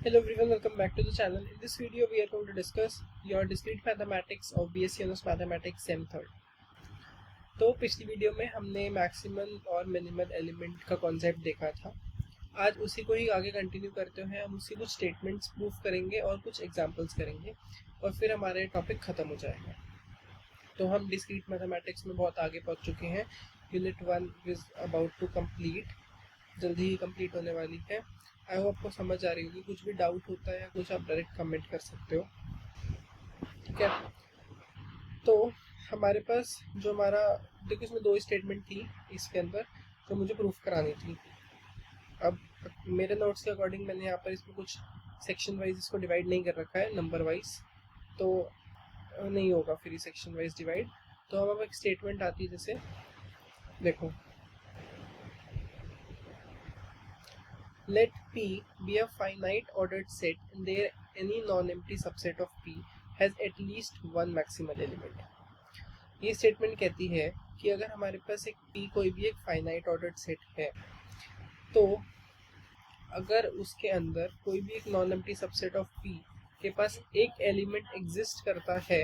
Hello everyone, welcome back to the channel. In this video, we are going to discuss your discrete mathematics of BSc Honors Mathematics Sem Third. तो पिछली video में हमने maximal और minimal element का concept देखा था. आज उसी को ही आगे कंटिन्यू करते हुए हम उसी कुछ स्टेटमेंट्स प्रूफ करेंगे और कुछ एग्जांपल्स करेंगे और फिर हमारे टॉपिक ख़त्म हो जाएगा. तो हम डिस्क्रीट मैथमेटिक्स में बहुत आगे पहुँच चुके हैं. Unit 1 is about to complete, जल्दी ही कंप्लीट होने वाली है. आई होप आपको समझ आ रही होगी. कुछ भी डाउट होता है या कुछ आप डायरेक्ट कमेंट कर सकते हो. ठीक है, तो हमारे पास जो हमारा देखो इसमें दो स्टेटमेंट थी इसके अंदर जो मुझे प्रूफ करानी थी. अब मेरे नोट्स के अकॉर्डिंग मैंने यहाँ पर इसमें कुछ सेक्शन वाइज इसको डिवाइड नहीं कर रखा है नंबर वाइज, तो नहीं होगा फिर सेक्शन वाइज डिवाइड. तो हम अब एक स्टेटमेंट आती है, जैसे देखो, let P be a finite ordered set and there any non-empty subset of P has at least one maximal element. ये स्टेटमेंट कहती है कि अगर हमारे पास एक P कोई भी एक फाइनाइट ऑर्डर्ड सेट है, तो अगर उसके अंदर कोई भी एक non empty subset of P के पास एक एलिमेंट एग्जिस्ट करता है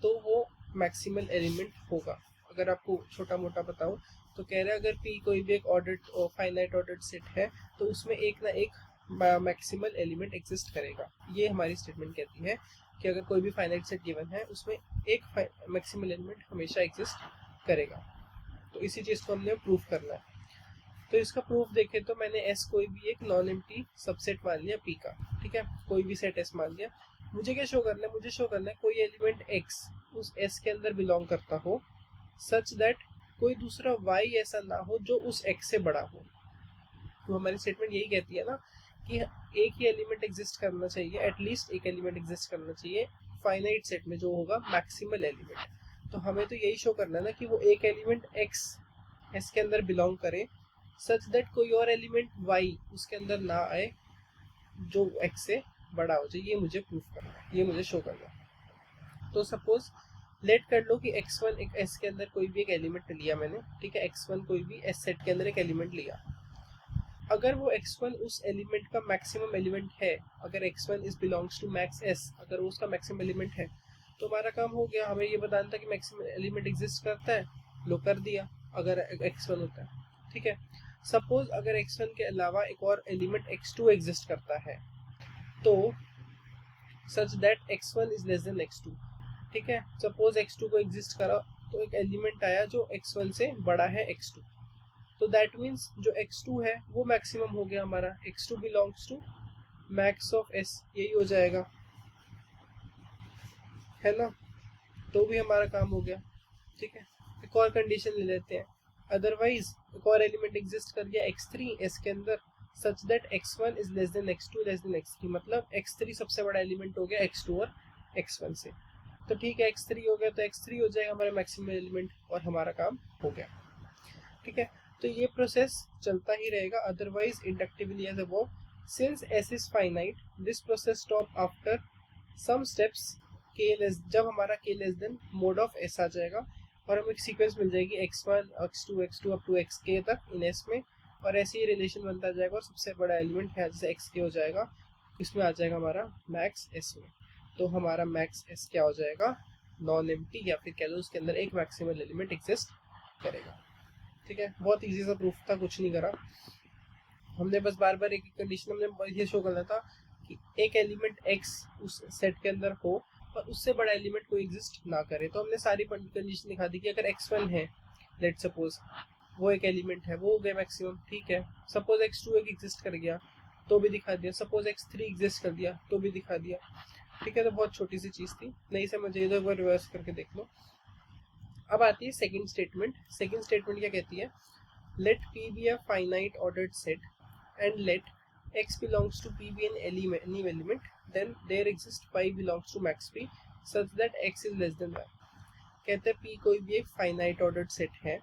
तो वो मैक्सिमल एलिमेंट होगा. अगर आपको छोटा मोटा बताऊं तो कह रहे हैं अगर P कोई भी एक ऑर्डर्ड और फाइनाइट ऑर्डर्ड सेट है तो उसमें एक ना एक मैक्सिमल एलिमेंट एग्जिस्ट करेगा. ये हमारी स्टेटमेंट कहती है कि अगर कोई भी फाइनाइट सेट गिवन है उसमें एक मैक्सिमल एलिमेंट हमेशा एग्जिस्ट करेगा. तो इसी चीज़ को हमने प्रूफ करना है. तो इसका प्रूफ देखें तो मैंने S कोई भी एक नॉन एम्प्टी सबसेट मान लिया P का. ठीक है, कोई भी सेट S मान लिया. मुझे क्या शो करना है? मुझे शो करना है कोई एलिमेंट X उस S के अंदर बिलोंग करता हो सच दैट कोई दूसरा Y ऐसा ना हो जो उस X से बड़ा हो. तो हमारी स्टेटमेंट यही कहती है ना कि एक ही एलिमेंट एग्जिस्ट करना चाहिए, एटलीस्ट एक एलिमेंट एग्जिस्ट करना चाहिए फाइनाइट सेट में जो होगा मैक्सिमल एलिमेंट. तो हमें तो यही शो करना है ना कि वो एक एलिमेंट X S के अंदर बिलोंग करे सच दैट कोई और एलिमेंट Y उसके अंदर ना आए जो X से बड़ा हो जाए. ये मुझे प्रूफ करना है, ये मुझे शो करना है. तो सपोज लेट कर लो कि x1 एक S के अंदर कोई भी एक एलिमेंट लिया मैंने. ठीक है, x1 कोई भी S सेट के अंदर एक एलिमेंट लिया. अगर वो x1 उस एलिमेंट का मैक्सिमम एलिमेंट है, अगर x1 is belongs to max S, अगर वो उसका मैक्सिमम एलिमेंट है तो हमारा काम हो गया. हमें ये बताना था कि मैक्सिमम एलिमेंट एग्जिस्ट करता है, लो कर दिया अगर x1 होता है. ठीक है, सपोज अगर x1 के अलावा एक और एलिमेंट x2 एग्जिस्ट करता है तो such that x1 is less then x2. ठीक है, सपोज x2 को एग्जिस्ट करा तो एक एलिमेंट आया जो x1 से बड़ा है x2, तो दैट मीन्स जो x2 है वो मैक्सिमम हो गया हमारा. x2 belongs to max of S, यही हो जाएगा, है ना. तो भी हमारा काम हो गया. ठीक है, एक और कंडीशन ले लेते हैं. अदरवाइज एक और एलिमेंट एग्जिस्ट कर गया x3 S के अंदर such that x1 is less then x2 less than x3, मतलब x3 सबसे बड़ा एलिमेंट हो गया x2 और x1 से. तो ठीक है, x3 हो गया तो x3 हो जाएगा हमारा मैक्सिमम एलिमेंट और हमारा काम हो गया. ठीक है, तो ये प्रोसेस चलता ही रहेगा. Otherwise inductively as above, since S is finite this process stop after some steps k less, जब हमारा k less than mode of S आ जाएगा और हमें एक सीक्वेंस मिल जाएगी x1 x2 up to xk तक इन S में, और ऐसे ही रिलेशन बनता जाएगा और सबसे बड़ा एलिमेंट है जैसे xk हो जाएगा, इसमें आ जाएगा हमारा मैक्स S में. तो हमारा मैक्स S क्या हो जाएगा? नॉन एम्प्टी, या फिर कह लो उसके अंदर एक मैक्सिमल एलिमेंट एग्जिस्ट करेगा. ठीक है, बहुत इजी सा प्रूफ था, कुछ नहीं करा हमने, बस बार बार एक कंडीशन हमने ये शो करना था कि एक एलिमेंट X उस सेट के अंदर हो और उससे बड़ा एलिमेंट कोई एग्जिस्ट ना करे. तो हमने सारी कंडीशन दिखा दी कि अगर x1 है, लेट सपोज वो एक एलिमेंट है, वो हो गया मैक्सिमम. ठीक है, सपोज x2 एक एग्जिस्ट कर गया तो भी दिखा दिया, सपोज x3 एग्जिस्ट कर दिया तो भी दिखा दिया. ठीक है, तो बहुत छोटी सी चीज़ थी, नहीं समझिए तो एक बार रिवर्स करके देख लो. अब आती है सेकंड स्टेटमेंट. सेकंड स्टेटमेंट क्या कहती है? Let P be a finite ordered set and let X belongs to P be an any element, then there exist y belongs to max P such that X is less than y. कहते हैं P कोई भी एक finite ordered set है.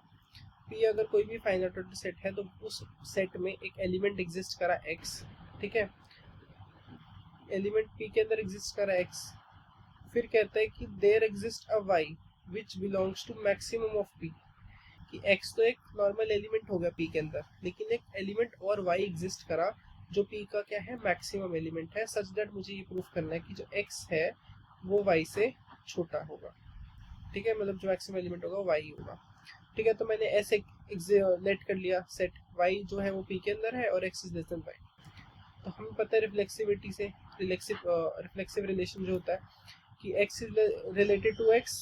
P अगर कोई भी finite ordered set है तो उस सेट में एक एलिमेंट एग्जिस्ट करा X. ठीक है, एलिमेंट P के अंदर एग्जिस्ट करा X. फिर कहता है कि there exist a Y which belongs to maximum of P, कि X तो एक नॉर्मल एलिमेंट होगा P के अंदर, लेकिन एक एलिमेंट और Y एग्जिस्ट करा जो p का क्या है, मैक्सिमम एलिमेंट है, सच दैट मुझे ये प्रूफ करना है कि जो x है वो y से छोटा होगा। ठीक है, मतलब जो मैक्सिमम एलिमेंट होगा वो y होगा। ठीक है, तो मैंने s एक लेट कर लिया सेट, y जो है वो p के अंदर है और x is less than y। तो हमें पता है रिफ्लेक्सिविटी से, रिफ्लेक्सिव रिलेशन जो होता है कि x is related to x,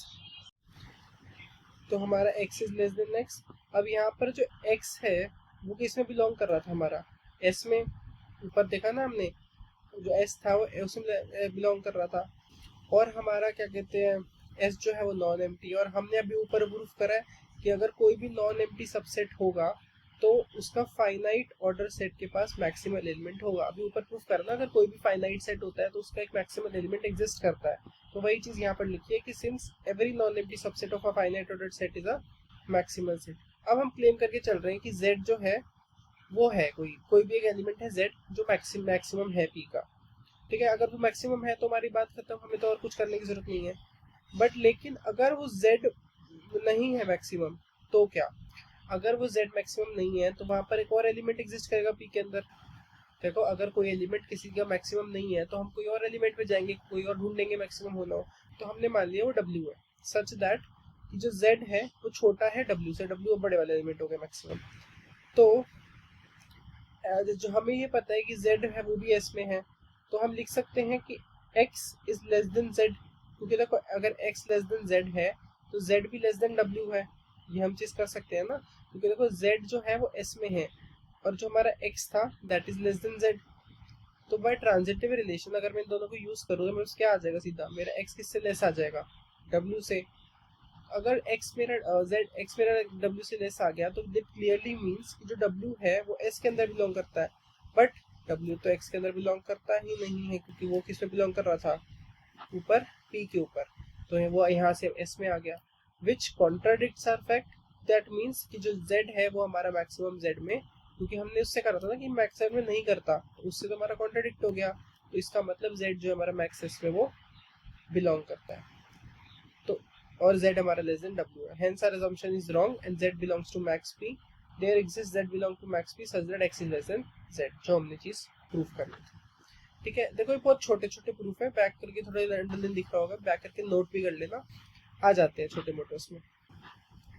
तो हमारा x is less than x। अब यहाँ पर जो x है वो किस में बिलोंग कर रहा था, हमारा s में। ऊपर देखा ना हमने, जो s था वो उसमें बिलोंग कर रहा था। और हमारा क्या कहते हैं, s जो है वो नॉन एम्प्टी, और हमने अभी ऊपर प्रूफ करा है कि अगर कोई भी नॉन एम्प्टी सबसेट होगा तो उसका फाइनाइट ऑर्डर सेट के पास मैक्सिमल एलिमेंट होगा। अभी ऊपर प्रूफ करना, अगर कोई भी फाइनाइट सेट होता है तो उसका एक मैक्सिमल एलिमेंट एग्जिस्ट करता है। तो वही चीज यहाँ पर लिखी है कि since every non empty subset of a finite order set is a maximal set. अब हम क्लेम करके चल रहे हैं कि z जो है वो है कोई भी एक एलिमेंट है z जो मैक्सिमम है p का। ठीक है, अगर वो मैक्सिमम है तो हमारी बात खत्म, हमें तो और कुछ करने की जरूरत नहीं है। बट लेकिन अगर वो z नहीं है मैक्सिमम तो क्या, अगर वो z मैक्सिमम नहीं है तो वहां पर एक और एलिमेंट एग्जिस्ट करेगा p के अंदर। देखो, अगर कोई एलिमेंट किसी का मैक्सिमम नहीं है तो हम कोई और एलिमेंट पे जाएंगे, कोई और ढूंढेंगे मैक्सिमम होना हो। तो हमने मान लिया वो w है, सच दैट कि जो z है वो छोटा है w से, w बड़े वाले एलिमेंट हो गए मैक्सिमम। तो जो हमें ये पता है कि z है वो भी s में है, तो हम लिख सकते हैं कि x is less then z, क्योंकि देखो अगर x लेस देन z है तो z भी लेस देन w है। ये हम चीज कर सकते हैं ना, क्योंकि देखो z जो है वो s में है और जो हमारा x था that is less then z। तो बाय ट्रांजिटिव रिलेशन अगर मैं इन दोनों को यूज करूँ तो मेरे पास क्या आ जाएगा, सीधा मेरा x किससे लेस आ जाएगा, w से। अगर x मेरा w से लेस आ गया तो दैट क्लियरली मींस कि जो w है वो s के अंदर बिलोंग करता है। बट w तो x के अंदर बिलोंग करता ही नहीं है, क्योंकि वो किस में बिलोंग कर रहा था, ऊपर p के ऊपर। तो वो यहाँ से s में आ गया, which contradicts our fact. That means कि जो z है वो हमारा मैक्सिमम z में, क्योंकि हमने उससे करा था ना कि मैक्सिमम में नहीं करता, उससे तो हमारा कॉन्ट्राडिक्ट हो गया। तो इसका मतलब z जो हमारा मैक्स s में वो बिलोंग करता है, तो और z हमारा लेस देन w है। Hence our assumption is wrong and z belongs to max p. There exists z belong to max p such that x is less than z, जो हमने चीज प्रूफ करनी थी। ठीक है, देखो ये बहुत छोटे छोटे प्रूफ है, बैक करके थोड़ा अंडरलाइन दिख रहा होगा, बैक करके नोट भी कर लेना, आ जाते हैं छोटे मोटे उसमें।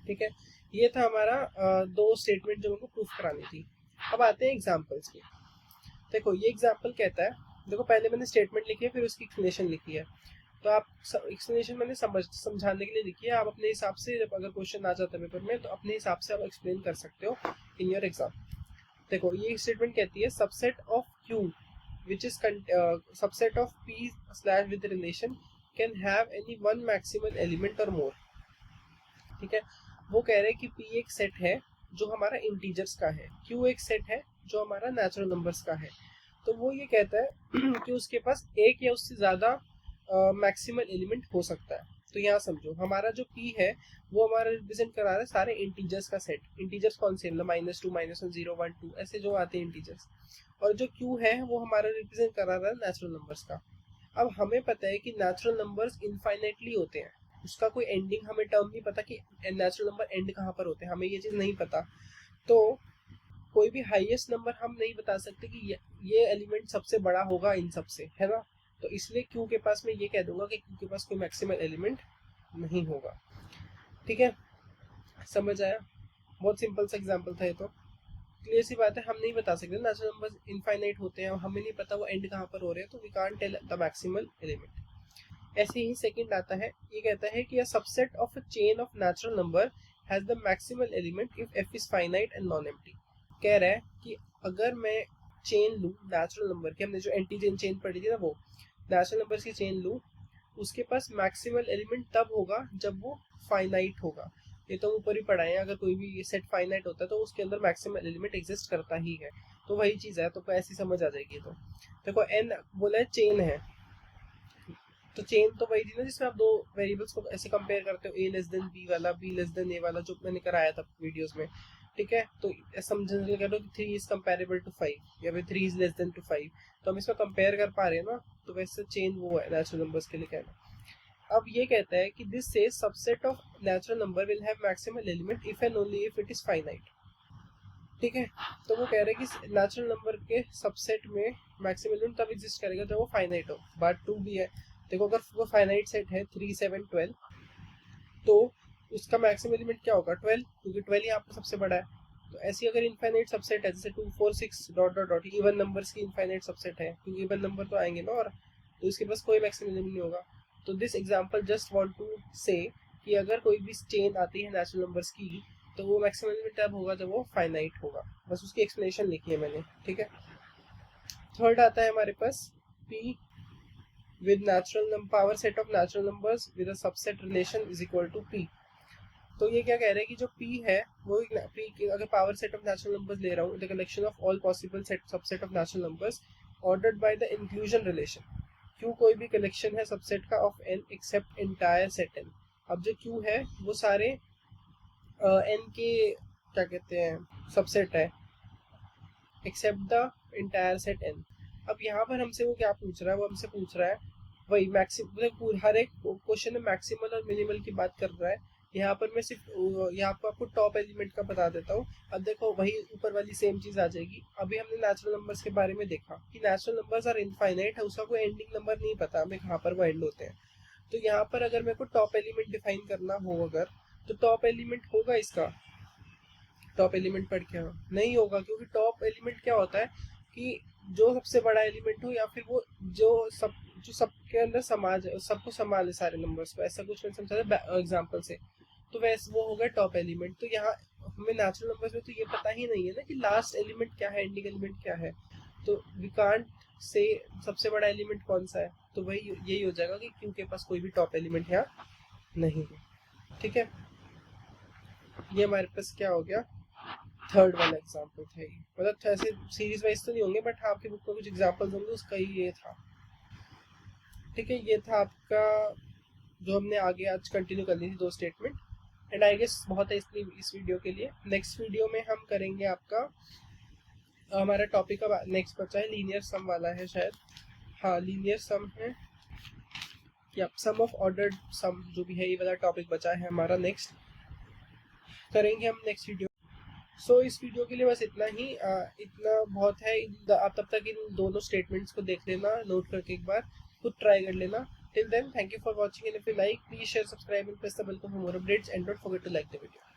ठीक है, ये था हमारा दो स्टेटमेंट जो हमको प्रूफ करानी थी। अब आते हैं एग्जाम्पल्स पे। देखो ये एग्जाम्पल कहता है, देखो पहले मैंने स्टेटमेंट लिखी है फिर उसकी एक्सप्लेनेशन लिखी है, तो आप एक्सप्लेनेशन मैंने समझाने के लिए लिखी है। आप अपने हिसाब से, जब अगर क्वेश्चन आ जाता है पेपर में तो अपने हिसाब से आप एक्सप्लेन कर सकते हो इन योर एग्जाम। देखो ये स्टेटमेंट कहती है subset of Q which is subset of P slash with relation can have any one maximal element or more। ठीक है, वो कह रहे हैं कि P एक सेट है जो हमारा इंटीजर्स का है, Q एक सेट है जो हमारा नेचुरल नंबर्स का है। तो वो ये कहता है कि उसके पास एक या उससे ज्यादा मैक्सिमल एलिमेंट हो सकता है। तो यहाँ समझो हमारा जो P है वो हमारा रिप्रेजेंट करा रहा है सारे इंटीजर्स का सेट। इंटीजर्स कौन से, मतलब -2, -1, 0, 1, 2 ऐसे जो आते हैं इंटीजर्स। और जो Q है वो हमारा रिप्रेजेंट करा रहा है नेचुरल नंबर्स का। अब हमें पता है कि नेचुरल नंबर्स इनफाइनाइटली होते हैं, उसका कोई एंडिंग हमें टर्म नहीं पता कि नेचुरल नंबर एंड कहाँ पर होते हैं, हमें ये चीज़ नहीं पता। तो कोई भी हाईएस्ट नंबर हम नहीं बता सकते कि ये एलिमेंट सबसे बड़ा होगा इन सबसे, है ना। तो इसलिए क्यू के पास मैं ये कह दूंगा कि क्यू के पास कोई मैक्सिमल एलिमेंट नहीं होगा। ठीक है, समझ आया, बहुत सिंपल सा एग्जांपल था ये। तो क्लियर सी बात है, हम नहीं बता सकते नेचुरल नंबर्स इनफाइनाइट होते हैं और हमें नहीं पता वो एंड कहाँ पर हो रहे हैं, तो we can't tell the maximal element. ऐसे ही सेकंड आता है, ये कहता है कि a subset of a chain of natural number has the maximal element if f is finite and non empty. कह रहा है कि अगर मैं चेन लूँ नेचुरल नंबर की, हमने जो एंटी चेन पढ़ी थी ना, वो नेचुरल नंबर्स की चेन लूँ, उसके पास मैक्सिमल एलिमेंट तब होगा जब वो फाइनाइट होगा। ये तो ऊपर ही पढ़ाए हैं, अगर कोई भी सेट फाइनाइट होता है तो उसके अंदर मैक्सिमल एलिमेंट एग्जिस्ट करता ही है। तो वही चीज़ है, तो ऐसी समझ आ जाएगी। तो देखो n बोला है चेन है, तो चेन तो वही थी ना जिसमें आप दो वेरिएबल्स को ऐसे कंपेयर करते हो, a लेस देन b वाला, b लेस देन a वाला, जो मैंने कराया था वीडियोस में। ठीक है, तो समझने के लिए कह लो कि 3 इज कंपेरेबल टू 5 या फिर 3 इज लेस देन टू 5, तो हम इसमें कंपेयर कर पा रहे हैं ना। तो वैसे चेन वो है नेचुरल नंबर्स के लिए कहना। अब ये कहता है कि this says subset of natural number will have maximal element if and only if it is finite. ठीक है। तो वो कह रहे हैं कि नेचुरल नंबर के सबसेट में मैक्सिमम एलिमेंट तब एग्जिस्ट करेगा जब वो फाइनाइट हो। बात 2 भी है। देखो अगर वो फाइनाइट सेट है 3 7 12, तो उसका मैक्सिमम एलिमेंट क्या होगा 12, क्योंकि 12 यहाँ पर सबसे बड़ा है। तो ऐसी अगर इनफाइनाइट सबसेट है जैसे 2 4 6 dot dot dot even numbers की इनफाइनाइट सबसेट है, क्योंकि इवन नंबर तो आएंगे ना, और तो इसके पास कोई मैक्सिमम एलिमेंट नहीं होगा। तो this example just want to say कि अगर कोई भी चेन आती है नेचुरल नंबर्स की, तो वो मैक्सिमम एलिमेंट तब होगा जब वो फाइनाइट होगा। बस उसकी एक्सप्लेनेशन लिखी है मैंने, ठीक है। थर्ड आता है हमारे पास p with natural power set of natural numbers with a subset relation is equal to p। तो ये क्या कह रहे हैं कि जो p है वो p अगर power set of natural numbers ले रहा हूँ, the collection of all possible subset of natural numbers ordered by the inclusion relation. q कोई भी कलेक्शन है सबसेट का of n except entire set n। अब जो q है वो सारे n के क्या कहते हैं सबसेट है except the entire set n। अब यहाँ पर हमसे वो क्या पूछ रहा है, वो हमसे पूछ रहा है वही मैक्सिमम, हर एक क्वेश्चन में मैक्सिमल और मिनिमल की बात कर रहा है। यहाँ पर मैं सिर्फ यहाँ पर आपको टॉप एलिमेंट का बता देता हूँ। अब देखो वही ऊपर वाली सेम चीज आ जाएगी। अभी हमने नेचुरल नंबर्स के बारे में देखा कि नेचुरल नंबर्स आर इनफाइनाइट है, उसका कोई एंडिंग नंबर नहीं पता हमें कहाँ पर वो एंड होते हैं। तो यहाँ पर अगर मेरे को टॉप एलिमेंट डिफाइन करना हो अगर, तो टॉप एलिमेंट होगा इसका, टॉप एलिमेंट पढ़ के नहीं होगा, क्योंकि टॉप एलिमेंट क्या होता है कि जो सबसे बड़ा एलिमेंट हो या फिर वो जो सबके अंदर सबको संभाले सारे नंबर्स को, ऐसा कुछ मैं समझा एग्जांपल से। तो वैसे वो होगा टॉप एलिमेंट। तो यहाँ हमें नेचुरल नंबर्स में तो ये पता ही नहीं है ना कि लास्ट एलिमेंट क्या है, एंडिंग एलिमेंट क्या है। तो वी कांट से सबसे बड़ा एलिमेंट कौन सा है, तो वही यही हो जाएगा कि क्यू के पास कोई भी टॉप एलिमेंट यहाँ नहीं है, ठीक है। ये हमारे पास क्या हो गया, थर्ड वाला एग्जाम्पल था ये। मतलब ऐसे सीरीज वाइज तो नहीं होंगे, बट हाँ आपकी बुक में कुछ एग्जाम्पल्स होंगे, उसका ही ये था, ठीक है। ये था आपका जो हमने आगे आज कंटिन्यू करनी थी 2 स्टेटमेंट, एंड आई गेस बहुत है इसलिए इस वीडियो के लिए। नेक्स्ट वीडियो में हम करेंगे आपका हमारा टॉपिक का नेक्स्ट बचा है लीनियर सम वाला है शायद, हाँ लीनियर सम है या सम ऑफ ऑर्डर्ड सम, जो भी है ये वाला टॉपिक बचा है हमारा, नेक्स्ट करेंगे हम नेक्स्ट वीडियो। सो इस वीडियो के लिए बस इतना ही, इतना बहुत है। आप तब तक इन दोनों स्टेटमेंट्स को देख लेना, नोट करके एक बार खुद ट्राई कर लेना। Till then thank you for watching, and if you like please share, subscribe and press the bell for more updates, and don't forget to like the video.